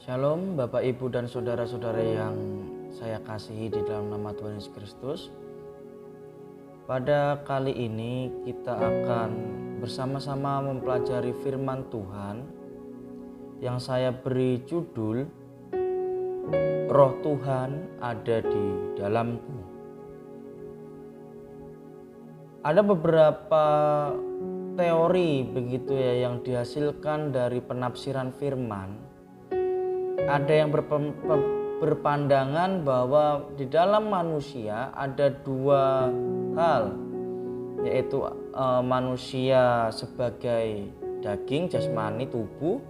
Shalom Bapak Ibu dan saudara-saudara yang saya kasihi di dalam nama Tuhan Yesus Kristus. Pada kali ini kita akan bersama-sama mempelajari firman Tuhan yang saya beri judul Roh Tuhan ada di dalamku. Ada beberapa teori begitu ya yang dihasilkan dari penafsiran firman. Ada yang berpandangan bahwa di dalam manusia ada dua hal, yaitu manusia sebagai daging, jasmani, tubuh,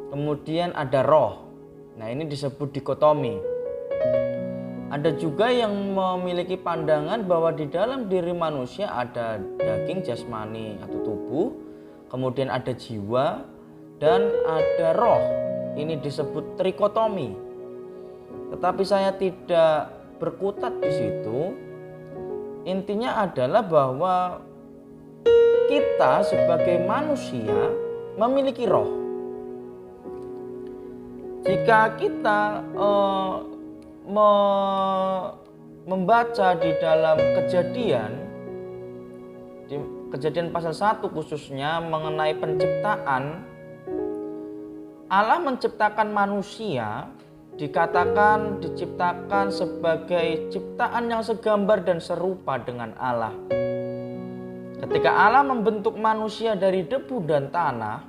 kemudian ada roh. Nah, ini disebut dikotomi. Ada juga yang memiliki pandangan bahwa di dalam diri manusia ada daging, jasmani atau tubuh, kemudian ada jiwa dan ada roh. Ini disebut trikotomi. Tetapi saya tidak berkutat di situ. Intinya adalah bahwa kita sebagai manusia memiliki roh. Jika kita membaca di dalam kejadian pasal 1 khususnya mengenai penciptaan, Allah menciptakan manusia diciptakan sebagai ciptaan yang segambar dan serupa dengan Allah. Ketika Allah membentuk manusia dari debu dan tanah,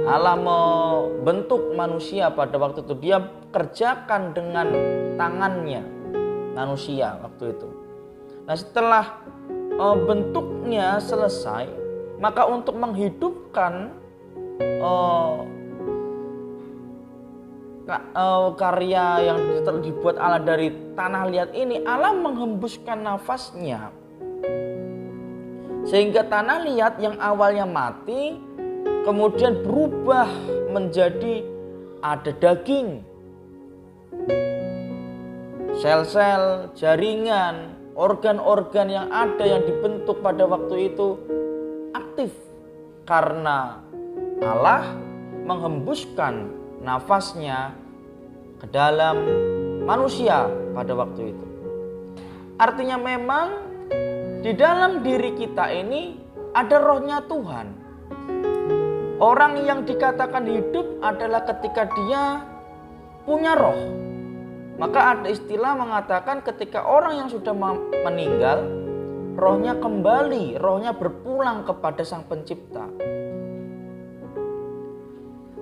Allah membentuk manusia pada waktu itu. Dia kerjakan dengan tangannya manusia waktu itu. Nah, setelah bentuknya selesai, maka untuk menghidupkan karya yang dibuat Allah dari tanah liat ini, Allah menghembuskan nafasnya sehingga tanah liat yang awalnya mati kemudian berubah menjadi ada daging, sel-sel, jaringan, organ-organ yang ada yang dibentuk pada waktu itu aktif karena Allah menghembuskan nafasnya ke dalam manusia pada waktu itu. Artinya memang di dalam diri kita ini ada rohnya Tuhan. Orang yang dikatakan hidup adalah ketika dia punya roh. Maka ada istilah mengatakan ketika orang yang sudah meninggal, rohnya kembali, rohnya berpulang kepada Sang Pencipta.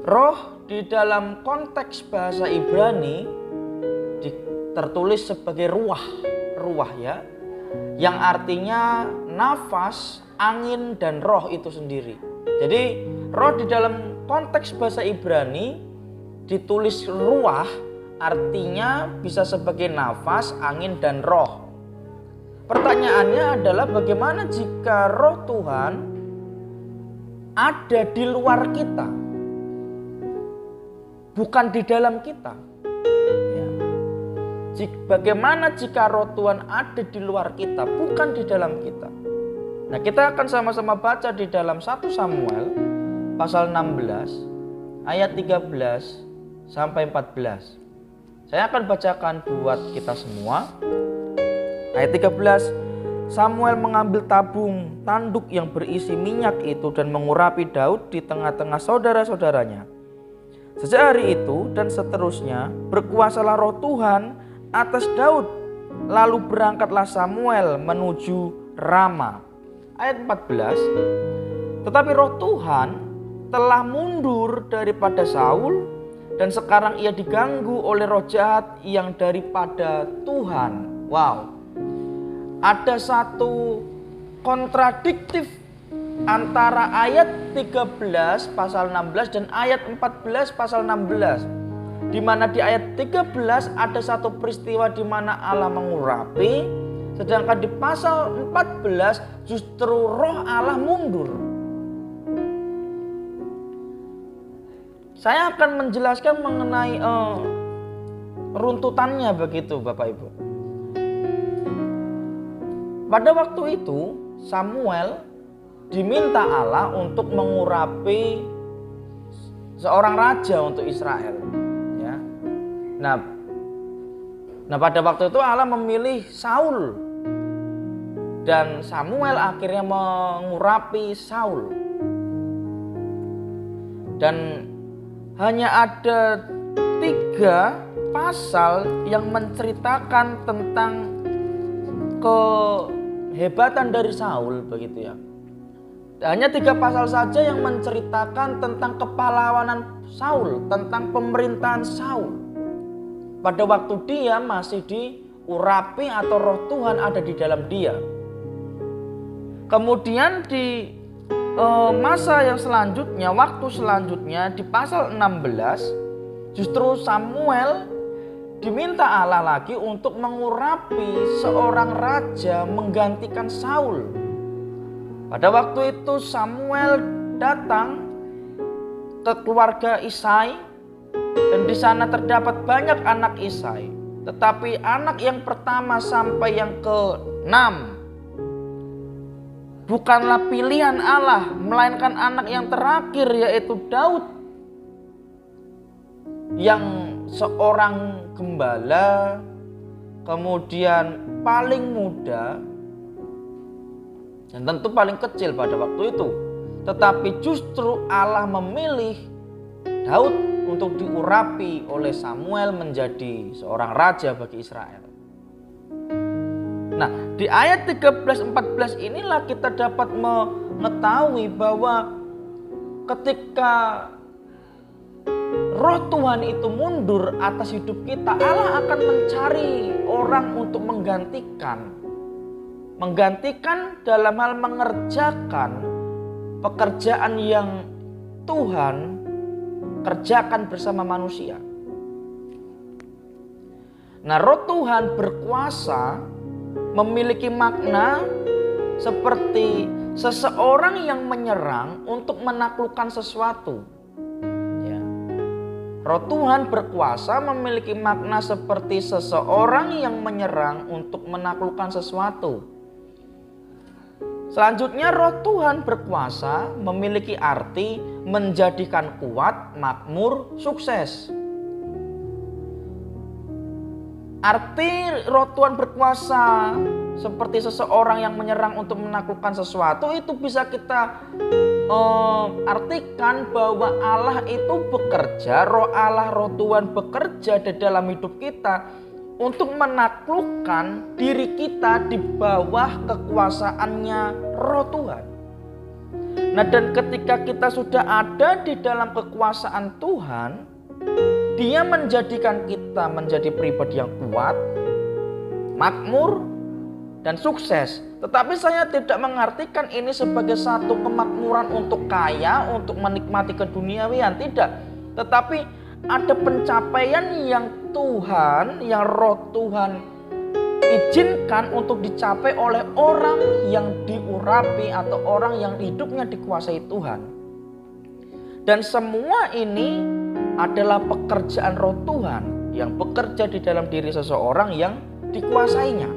Roh di dalam konteks bahasa Ibrani tertulis sebagai ruah ya, yang artinya nafas, angin dan roh itu sendiri. Jadi roh di dalam konteks bahasa Ibrani ditulis ruah, artinya bisa sebagai nafas, angin dan roh. Pertanyaannya adalah bagaimana jika roh Tuhan ada di luar kita, bukan di dalam kita ya. Bagaimana jika roh Tuhan ada di luar kita, bukan di dalam kita? Nah, kita akan sama-sama baca di dalam 1 Samuel pasal 16 ayat 13 sampai 14. Saya akan bacakan buat kita semua. Ayat 13, Samuel mengambil tabung tanduk yang berisi minyak itu dan mengurapi Daud di tengah-tengah saudara-saudaranya. Sejak hari itu dan seterusnya berkuasalah roh Tuhan atas Daud. Lalu berangkatlah Samuel menuju Rama. Ayat 14, tetapi roh Tuhan telah mundur daripada Saul dan sekarang ia diganggu oleh roh jahat yang daripada Tuhan. Wow, ada satu kontradiktif antara ayat 13 pasal 16 dan ayat 14 pasal 16. Di mana di ayat 13 ada satu peristiwa di mana Allah mengurapi, sedangkan di pasal 14 justru roh Allah mundur. Saya akan menjelaskan mengenai runtutannya begitu Bapak Ibu. Pada waktu itu Samuel diminta Allah untuk mengurapi seorang raja untuk Israel. Nah pada waktu itu Allah memilih Saul dan Samuel akhirnya mengurapi Saul. Dan hanya ada 3 pasal yang menceritakan tentang kehebatan dari Saul begitu ya. Hanya 3 pasal saja yang menceritakan tentang kepahlawanan Saul, tentang pemerintahan Saul. Pada waktu dia masih diurapi atau roh Tuhan ada di dalam dia. Kemudian di masa yang selanjutnya, waktu selanjutnya di pasal 16 justru Samuel diminta Allah lagi untuk mengurapi seorang raja menggantikan Saul. Pada waktu itu Samuel datang ke keluarga Isai dan di sana terdapat banyak anak Isai. Tetapi anak yang pertama sampai yang ke-6 bukanlah pilihan Allah, melainkan anak yang terakhir yaitu Daud, yang seorang gembala, kemudian paling muda dan tentu paling kecil pada waktu itu. Tetapi justru Allah memilih Daud untuk diurapi oleh Samuel menjadi seorang raja bagi Israel. Nah, di ayat 13-14 inilah kita dapat mengetahui bahwa ketika roh Tuhan itu mundur atas hidup kita, Allah akan mencari orang untuk menggantikan. Menggantikan dalam hal mengerjakan pekerjaan yang Tuhan kerjakan bersama manusia. Nah, roh Tuhan berkuasa memiliki makna seperti seseorang yang menyerang untuk menaklukkan sesuatu. Ya. Roh Tuhan berkuasa memiliki makna seperti seseorang yang menyerang untuk menaklukkan sesuatu. Selanjutnya, roh Tuhan berkuasa memiliki arti menjadikan kuat, makmur, sukses. Arti roh Tuhan berkuasa seperti seseorang yang menyerang untuk menaklukkan sesuatu itu bisa kita artikan bahwa Allah itu bekerja, roh Allah, roh Tuhan bekerja di dalam hidup kita untuk menaklukkan diri kita di bawah kekuasaannya roh Tuhan. Nah, dan ketika kita sudah ada di dalam kekuasaan Tuhan, Dia menjadikan kita menjadi pribadi yang kuat, makmur, dan sukses. Tetapi saya tidak mengartikan ini sebagai satu kemakmuran untuk kaya, untuk menikmati keduniawian. Tidak. Tetapi ada pencapaian yang Tuhan, yang roh Tuhan izinkan untuk dicapai oleh orang yang diurapi atau orang yang hidupnya dikuasai Tuhan. Dan semua ini adalah pekerjaan roh Tuhan yang bekerja di dalam diri seseorang yang dikuasainya.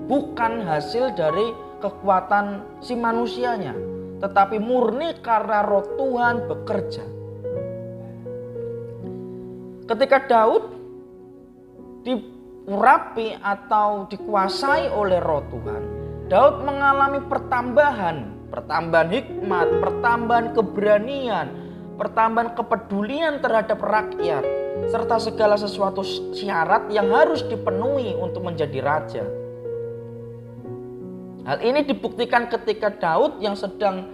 Bukan hasil dari kekuatan si manusianya, tetapi murni karena roh Tuhan bekerja. Ketika Daud diurapi atau dikuasai oleh roh Tuhan, Daud mengalami pertambahan hikmat, pertambahan keberanian, pertambahan kepedulian terhadap rakyat, serta segala sesuatu syarat yang harus dipenuhi untuk menjadi raja. Hal ini dibuktikan ketika Daud yang sedang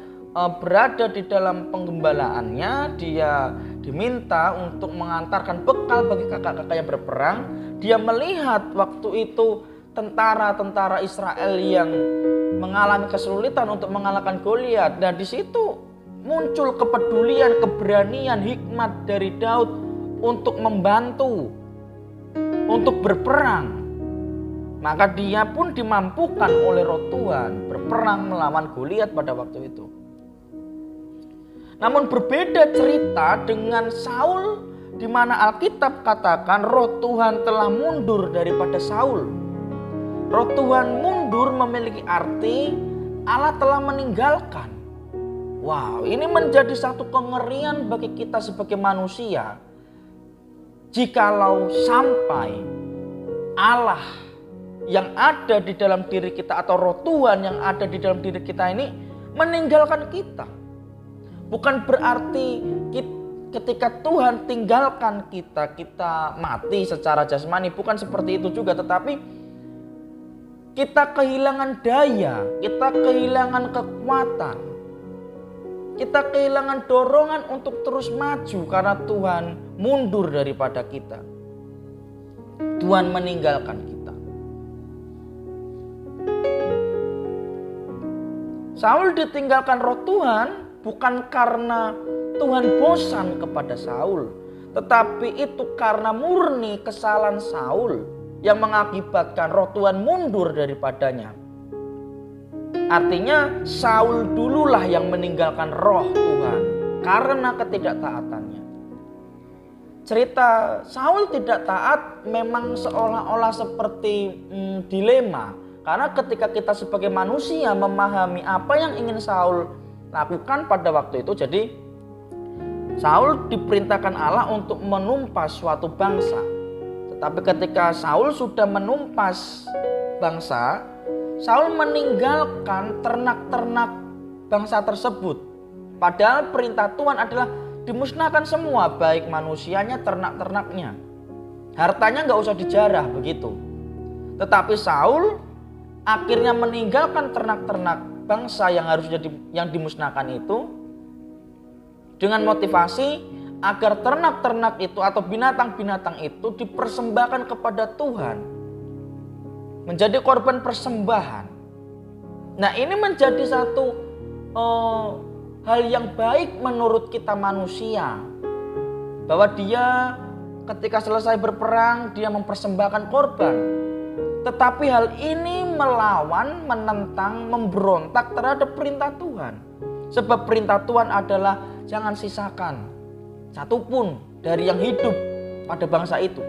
berada di dalam penggembalaannya, dia diminta untuk mengantarkan bekal bagi kakak-kakak yang berperang. Dia melihat waktu itu tentara-tentara Israel yang mengalami kesulitan untuk mengalahkan Goliat, dan di situ muncul kepedulian, keberanian, hikmat dari Daud untuk membantu, untuk berperang. Maka dia pun dimampukan oleh roh Tuhan berperang melawan Goliat pada waktu itu. Namun berbeda cerita dengan Saul, di mana Alkitab katakan roh Tuhan telah mundur daripada Saul. Roh Tuhan mundur memiliki arti Allah telah meninggalkan. Wow, ini menjadi satu kengerian bagi kita sebagai manusia. jikalau sampai Allah yang ada di dalam diri kita atau roh Tuhan yang ada di dalam diri kita ini meninggalkan kita. Bukan berarti ketika Tuhan tinggalkan kita, kita mati secara jasmani. Bukan seperti itu juga, tetapi kita kehilangan daya, kita kehilangan kekuatan, kita kehilangan dorongan untuk terus maju karena Tuhan mundur daripada kita. Tuhan meninggalkan kita. Saul ditinggalkan roh Tuhan bukan karena Tuhan bosan kepada Saul, tetapi itu karena murni kesalahan Saul yang mengakibatkan roh Tuhan mundur daripadanya. Artinya Saul dululah yang meninggalkan roh Tuhan karena ketidaktaatannya. Cerita Saul tidak taat memang seolah-olah seperti dilema. Karena ketika kita sebagai manusia memahami apa yang ingin Saul lakukan pada waktu itu, jadi Saul diperintahkan Allah untuk menumpas suatu bangsa. Tetapi ketika Saul sudah menumpas bangsa, Saul meninggalkan ternak-ternak bangsa tersebut. Padahal perintah Tuhan adalah dimusnahkan semua, baik manusianya, ternak-ternaknya. Hartanya nggak usah dijarah begitu. Tetapi Saul akhirnya meninggalkan ternak-ternak bangsa yang harusnya yang dimusnahkan itu dengan motivasi agar ternak-ternak itu atau binatang-binatang itu dipersembahkan kepada Tuhan, menjadi korban persembahan. Nah, ini menjadi satu hal yang baik menurut kita manusia, bahwa dia ketika selesai berperang dia mempersembahkan korban. Tetapi hal ini melawan, menentang, memberontak terhadap perintah Tuhan. Sebab perintah Tuhan adalah jangan sisakan satupun dari yang hidup pada bangsa itu.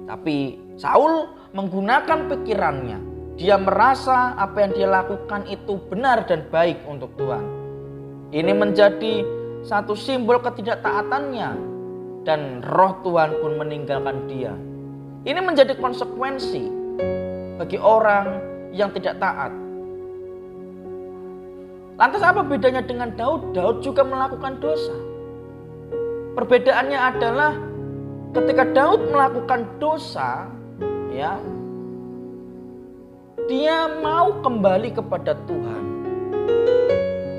Tapi Saul menggunakan pikirannya. Dia merasa apa yang dia lakukan itu benar dan baik untuk Tuhan. Ini menjadi satu simbol ketidaktaatannya. Dan roh Tuhan pun meninggalkan dia. Ini menjadi konsekuensi bagi orang yang tidak taat. Lantas apa bedanya dengan Daud? Daud juga melakukan dosa. Perbedaannya adalah ketika Daud melakukan dosa, ya, dia mau kembali kepada Tuhan.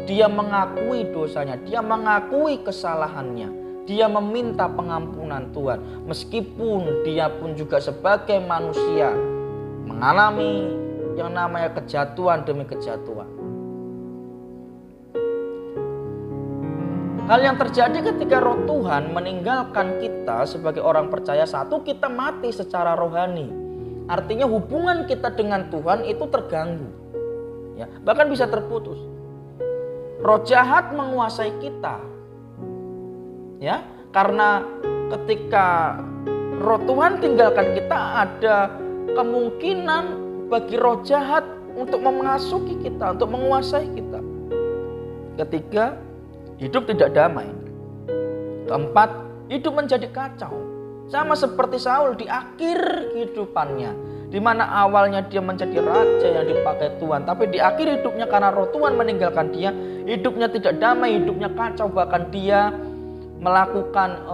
Dia mengakui dosanya, dia mengakui kesalahannya. Dia meminta pengampunan Tuhan. Meskipun dia pun juga sebagai manusia mengalami yang namanya kejatuhan demi kejatuhan. Hal yang terjadi ketika roh Tuhan meninggalkan kita sebagai orang percaya, satu, kita mati secara rohani. Artinya hubungan kita dengan Tuhan itu terganggu, ya, bahkan bisa terputus. Roh jahat menguasai kita, ya, karena ketika roh Tuhan tinggalkan kita, ada kemungkinan bagi roh jahat untuk memasuki kita, untuk menguasai kita. Ketiga, hidup tidak damai. Keempat, hidup menjadi kacau. Sama seperti Saul di akhir kehidupannya, di mana awalnya dia menjadi raja yang dipakai Tuhan, tapi di akhir hidupnya karena roh Tuhan meninggalkan dia, hidupnya tidak damai, hidupnya kacau. Bahkan dia melakukan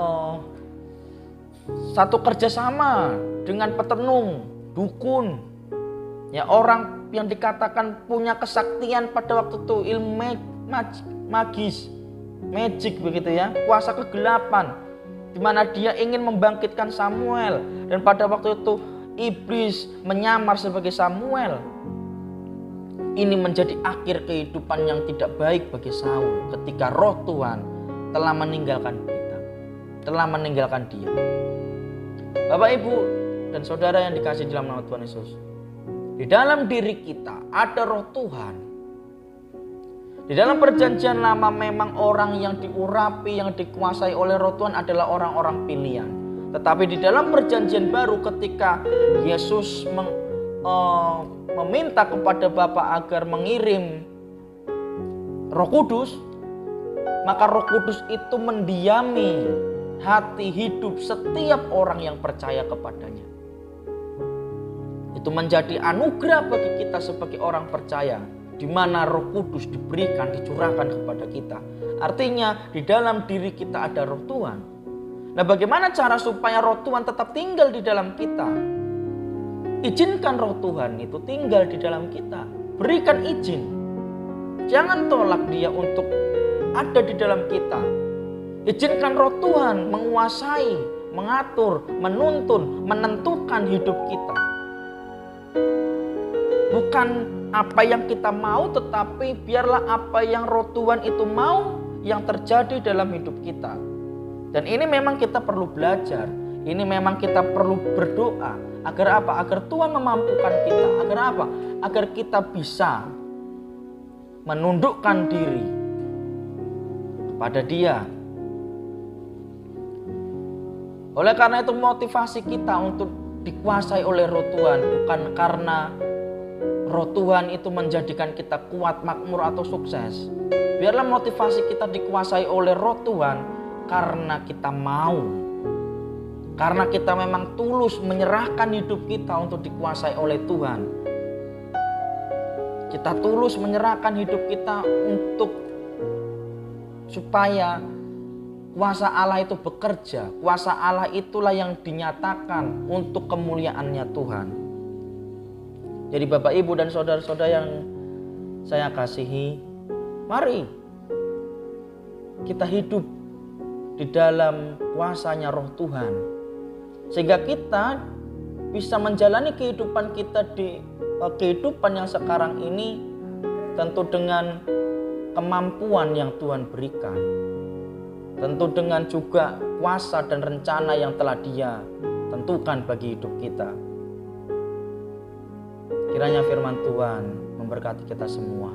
satu kerjasama dengan petenung, dukun, ya, orang yang dikatakan punya kesaktian pada waktu itu, ilmu magis, magic begitu ya, kuasa kegelapan, di mana dia ingin membangkitkan Samuel, dan pada waktu itu iblis menyamar sebagai Samuel. Ini menjadi akhir kehidupan yang tidak baik bagi Saul ketika roh Tuhan telah meninggalkan kita, telah meninggalkan dia. Bapak, Ibu, dan saudara yang dikasihi dalam nama Tuhan Yesus, di dalam diri kita ada roh Tuhan. Di dalam perjanjian lama memang orang yang diurapi, yang dikuasai oleh roh Tuhan adalah orang-orang pilihan. Tetapi di dalam perjanjian baru ketika Yesus meminta kepada Bapa agar mengirim Roh Kudus, maka Roh Kudus itu mendiami hati hidup setiap orang yang percaya kepadanya. Itu menjadi anugerah bagi kita sebagai orang percaya, di mana Roh Kudus diberikan, dicurahkan kepada kita. Artinya di dalam diri kita ada Roh Tuhan. Nah, bagaimana cara supaya Roh Tuhan tetap tinggal di dalam kita? Izinkan Roh Tuhan itu tinggal di dalam kita. Berikan izin. Jangan tolak dia untuk ada di dalam kita. Izinkan Roh Tuhan menguasai, mengatur, menuntun, menentukan hidup kita. Bukan apa yang kita mau, tetapi biarlah apa yang Roh Tuhan itu mau yang terjadi dalam hidup kita. Dan ini memang kita perlu belajar. Ini memang kita perlu berdoa. Agar apa? Agar Tuhan memampukan kita. Agar apa? Agar kita bisa menundukkan diri kepada Dia. Oleh karena itu motivasi kita untuk dikuasai oleh Roh Tuhan bukan karena Roh Tuhan itu menjadikan kita kuat, makmur atau sukses. Biarlah motivasi kita dikuasai oleh Roh Tuhan karena kita mau. Karena kita memang tulus menyerahkan hidup kita untuk dikuasai oleh Tuhan. Kita tulus menyerahkan hidup kita untuk supaya kuasa Allah itu bekerja. Kuasa Allah itulah yang dinyatakan untuk kemuliaannya Tuhan. Jadi Bapak, Ibu, dan saudara-saudara yang saya kasihi, mari kita hidup di dalam kuasanya Roh Tuhan. Sehingga kita bisa menjalani kehidupan kita di kehidupan yang sekarang ini tentu dengan kemampuan yang Tuhan berikan. Tentu dengan juga kuasa dan rencana yang telah Dia tentukan bagi hidup kita. Kiranya firman Tuhan memberkati kita semua.